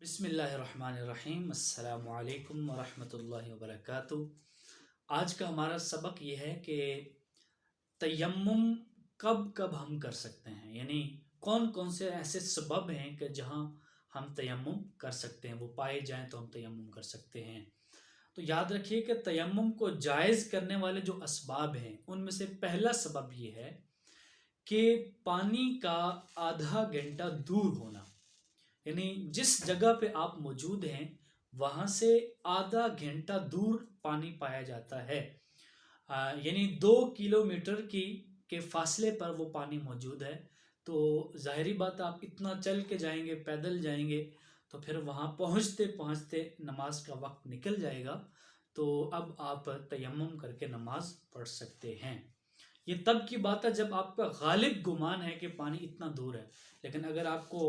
بسم اللہ الرحمن الرحیم، السلام علیکم ورحمۃ اللہ وبرکاتہ۔ آج کا ہمارا سبق یہ ہے کہ تیمم کب کب ہم کر سکتے ہیں، یعنی کون کون سے ایسے سبب ہیں کہ جہاں ہم تیمم کر سکتے ہیں، وہ پائے جائیں تو ہم تیمم کر سکتے ہیں۔ تو یاد رکھیے کہ تیمم کو جائز کرنے والے جو اسباب ہیں ان میں سے پہلا سبب یہ ہے کہ پانی کا آدھا گھنٹہ دور ہونا، یعنی جس جگہ پہ آپ موجود ہیں وہاں سے آدھا گھنٹہ دور پانی پایا جاتا ہے۔ یعنی 2 کلومیٹر کے فاصلے پر وہ پانی موجود ہے، تو ظاہری بات آپ اتنا چل کے جائیں گے، پیدل جائیں گے تو پھر وہاں پہنچتے پہنچتے نماز کا وقت نکل جائے گا، تو اب آپ تیمم کر کے نماز پڑھ سکتے ہیں۔ یہ تب کی بات ہے جب آپ کا غالب گمان ہے کہ پانی اتنا دور ہے، لیکن اگر آپ کو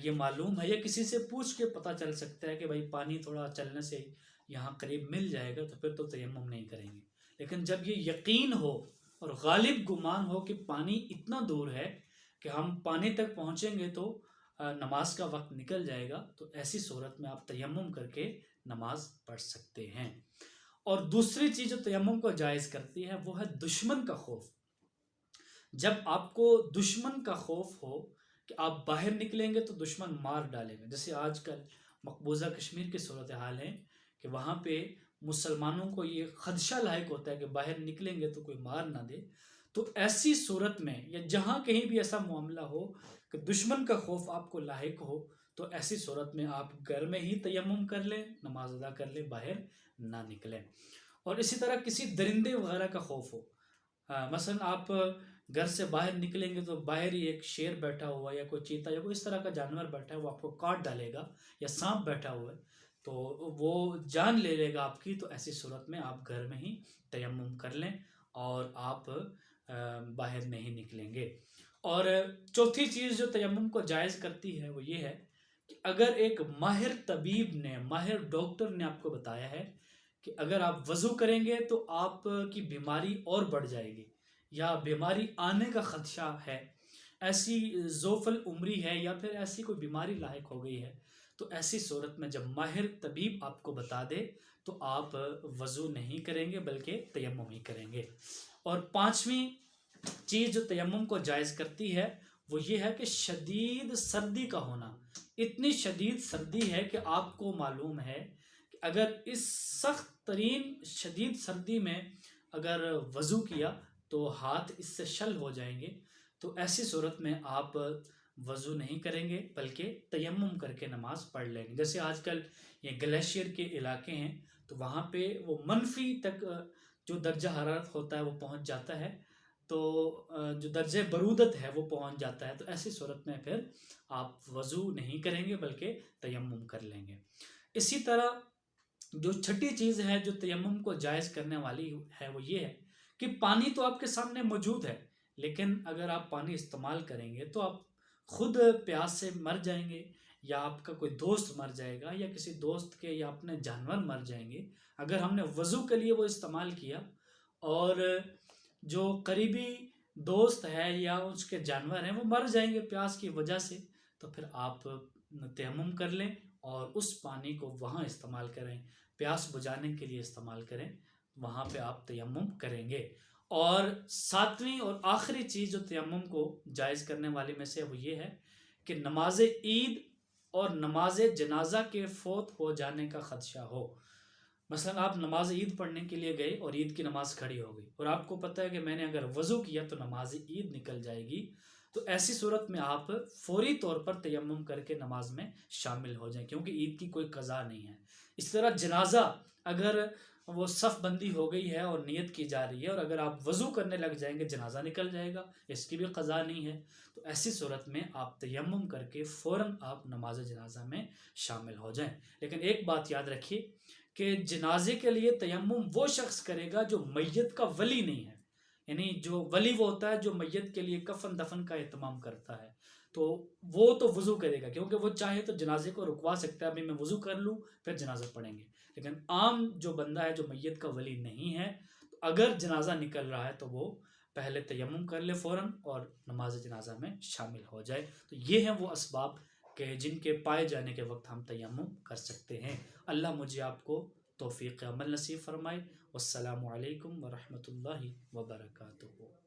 یہ معلوم ہے یا کسی سے پوچھ کے پتہ چل سکتا ہے کہ بھائی پانی تھوڑا چلنے سے یہاں قریب مل جائے گا، تو پھر تو تیمم نہیں کریں گے۔ لیکن جب یہ یقین ہو اور غالب گمان ہو کہ پانی اتنا دور ہے کہ ہم پانی تک پہنچیں گے تو نماز کا وقت نکل جائے گا، تو ایسی صورت میں آپ تیمم کر کے نماز پڑھ سکتے ہیں۔ اور دوسری چیز جو تیمم کو جائز کرتی ہے وہ ہے دشمن کا خوف۔ جب آپ کو دشمن کا خوف ہو کہ آپ باہر نکلیں گے تو دشمن مار ڈالے گا، جیسے آج کل مقبوضہ کشمیر کی صورتحال ہے کہ وہاں پہ مسلمانوں کو یہ خدشہ لاحق ہوتا ہے کہ باہر نکلیں گے تو کوئی مار نہ دے، تو ایسی صورت میں یا جہاں کہیں بھی ایسا معاملہ ہو کہ دشمن کا خوف آپ کو لاحق ہو، تو ایسی صورت میں آپ گھر میں ہی تیمم کر لیں، نماز ادا کر لیں، باہر نہ نکلیں۔ اور اسی طرح کسی درندے وغیرہ کا خوف ہو، مثلا آپ گھر سے باہر نکلیں گے تو باہر ہی ایک شیر بیٹھا ہوا یا کوئی چیتا یا کوئی اس طرح کا جانور بیٹھا ہے، وہ آپ کو کاٹ ڈالے گا، یا سانپ بیٹھا ہوا ہے تو وہ جان لے لے گا آپ کی، تو ایسی صورت میں آپ گھر میں ہی تیمم کر لیں اور آپ باہر نہیں نکلیں گے۔ اور چوتھی چیز جو تیمم کو جائز کرتی ہے وہ یہ ہے کہ اگر ایک ماہر طبیب نے، ماہر ڈاکٹر نے آپ کو بتایا ہے کہ اگر آپ وضو کریں گے تو آپ کی بیماری اور بڑھ جائے گی یا بیماری آنے کا خدشہ ہے، ایسی ضعف العمری ہے یا پھر ایسی کوئی بیماری لاحق ہو گئی ہے، تو ایسی صورت میں جب ماہر طبیب آپ کو بتا دے تو آپ وضو نہیں کریں گے بلکہ تیمم ہی کریں گے۔ اور پانچویں چیز جو تیمم کو جائز کرتی ہے وہ یہ ہے کہ شدید سردی کا ہونا۔ اتنی شدید سردی ہے کہ آپ کو معلوم ہے کہ اگر اس سخت ترین شدید سردی میں اگر وضو کیا تو ہاتھ اس سے شل ہو جائیں گے، تو ایسی صورت میں آپ وضو نہیں کریں گے بلکہ تیمم کر کے نماز پڑھ لیں گے۔ جیسے آج کل یہ گلیشیئر کے علاقے ہیں تو وہاں پہ وہ منفی تک جو درجہ حرارت ہوتا ہے وہ پہنچ جاتا ہے، تو جو درجہ برودت ہے وہ پہنچ جاتا ہے، تو ایسی صورت میں پھر آپ وضو نہیں کریں گے بلکہ تیمم کر لیں گے۔ اسی طرح جو چھٹی چیز ہے جو تیمم کو جائز کرنے والی ہے وہ یہ ہے کہ پانی تو آپ کے سامنے موجود ہے، لیکن اگر آپ پانی استعمال کریں گے تو آپ خود پیاس سے مر جائیں گے، یا آپ کا کوئی دوست مر جائے گا، یا کسی دوست کے یا اپنے جانور مر جائیں گے اگر ہم نے وضو کے لیے وہ استعمال کیا، اور جو قریبی دوست ہے یا اس کے جانور ہیں وہ مر جائیں گے پیاس کی وجہ سے، تو پھر آپ تیمم کر لیں اور اس پانی کو وہاں استعمال کریں، پیاس بجھانے کے لیے استعمال کریں، وہاں پہ آپ تیمم کریں گے۔ اور ساتویں اور آخری چیز جو تیمم کو جائز کرنے والے میں سے وہ یہ ہے کہ نماز عید اور نماز جنازہ کے فوت ہو جانے کا خدشہ ہو۔ مثلا آپ نماز عید پڑھنے کے لیے گئے اور عید کی نماز کھڑی ہو گئی، اور آپ کو پتہ ہے کہ میں نے اگر وضو کیا تو نماز عید نکل جائے گی، تو ایسی صورت میں آپ فوری طور پر تیمم کر کے نماز میں شامل ہو جائیں، کیونکہ عید کی کوئی قضا نہیں ہے۔ اس طرح جنازہ اگر وہ صف بندی ہو گئی ہے اور نیت کی جا رہی ہے اور اگر آپ وضو کرنے لگ جائیں گے جنازہ نکل جائے گا، اس کی بھی قضا نہیں ہے، تو ایسی صورت میں آپ تیمم کر کے فوراً آپ نماز جنازہ میں شامل ہو جائیں۔ لیکن ایک بات یاد رکھیے کہ جنازے کے لیے تیمم وہ شخص کرے گا جو میت کا ولی نہیں ہے، یعنی جو ولی وہ ہوتا ہے جو میت کے لیے کفن دفن کا اہتمام کرتا ہے، تو وہ تو وضو کرے گا، کیونکہ وہ چاہے تو جنازے کو رکوا سکتا ہے، ابھی میں وضو کر لوں پھر جنازہ پڑھیں گے۔ لیکن عام جو بندہ ہے جو میت کا ولی نہیں ہے، تو اگر جنازہ نکل رہا ہے تو وہ پہلے تیمم کر لے فوراً اور نماز جنازہ میں شامل ہو جائے۔ تو یہ ہیں وہ اسباب کہ جن کے پائے جانے کے وقت ہم تیمم کر سکتے ہیں۔ اللہ مجھے آپ کو توفیق عمل نصیب فرمائے۔ والسلام علیکم ورحمۃ اللہ وبرکاتہ۔